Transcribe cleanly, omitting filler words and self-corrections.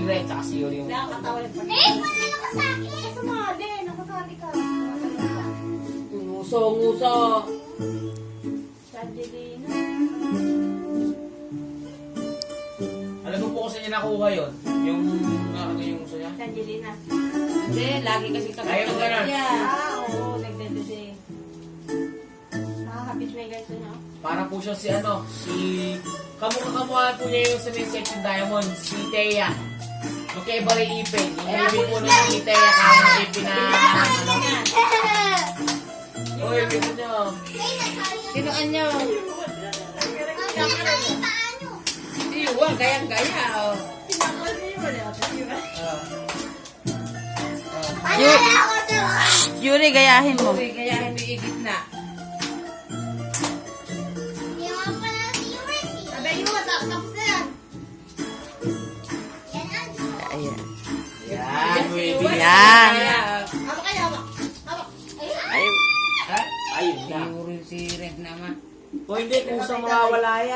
Red, tsaka si Yuri yung... Nakakatawa yung part. Wala nakasaki. Sumali, nakasali ka. Nguso. Angelina. Alam mo po kung saan niya nakuha yun? Yung, ano yung nguso niya? Angelina. Hindi, lagi kasi Ayaw mo ganun. Oo, nagdedede. Nakakapit may ganito niya. Para po siya si ano, kamukha po niya yung sa main section Diamond, si Thea. Magkaiba rin ipin. Yung ibig po na si Thea, kaya ng ipin na... Yung ibig po niya. Kinuan niyo. Paano? Iwan, gayang-gaya. Oh. Sinakal niya yung wala. Alala ako sa... Yuri, gayahin mo. Yuri, gayahin mo yung gitna. Hindi ako pala si Yuri. Sabi niyo, tapos na yan. Yan ang... Ayan. Yan, baby. Yan. Hawak kayo, hawak. Hawak. Ayun. Ayun na. Yuri si Red naman. O hindi, kung sa mawawala yan.